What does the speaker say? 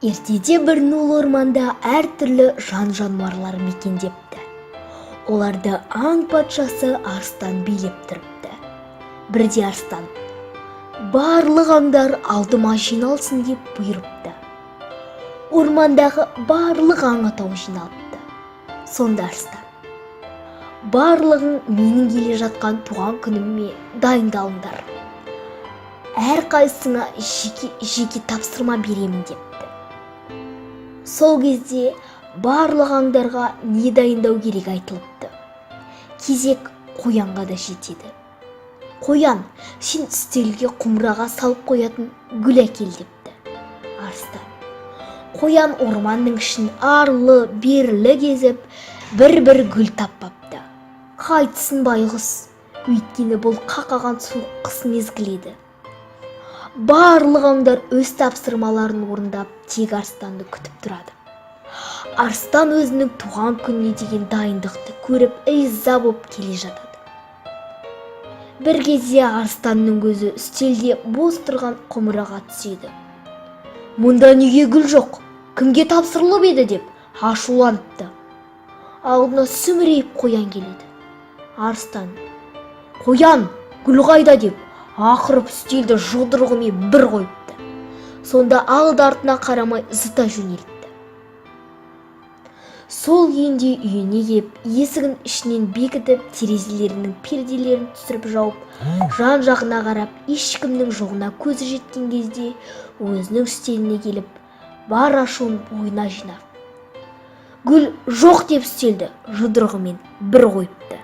Ертеде бір нұл орманда әртүрлі жан-жануарлар мекендепті. Оларды аң патшасы арыстан билеп тұрыпты. Бірде арыстан: барлық аңдар алдыма жиналсын деп бұйырыпты. Ормандағы барлық аң атау жиналыпты. Сонда арыстан: барлығың менің келе жатқан туған күніме дайындалыңдар. Әрқайсыңа жеке тапсырма беремін депті. Сол кезде барлық аңдарға не дайындау керек айтылыпты. Кезек қоянға да жетеді. Қоян, сен үстелге құмыраға салып қоятын гүл әкел депті. Арыстан: қоян орманның ішін арлы-берлі кезіп, бір гүл таппапты. Қайтсын байғұс, өйткені бұл қақаған суық қыс мезгілі еді. Барлық аңдар өз тапсырмаларын орындап, тек арыстанды күтіп тұрады. Арыстан өзінің туған күніне деген дайындықты көріп, ыза боп келе жатады. Бір кезде арыстанның көзі үстелде бос тұрған құмыраға түседі. Мұнда неге гүл жоқ? Кімге тапсырылып еді деп ашуланыпты. Алдына сүмірейіп қоян келеді. Арыстан: қоян, гүл қайда деп ақырып үстелді жұдырығымен бір қойыпты. Сонда алды-артына қарамай зыта жөнелтті. Сол күйінде үйіне кеп, есігін ішінен бекітіп, терезелерінің перделерін түсіріп жауып, жан-жағына қарап, ешкімнің жоғына көзі жеткен кезде өзінің үстеліне келіп, бар ашуын бойына жинап, гүл жоқ деп үстелді жұдырығымен бір қойыпты.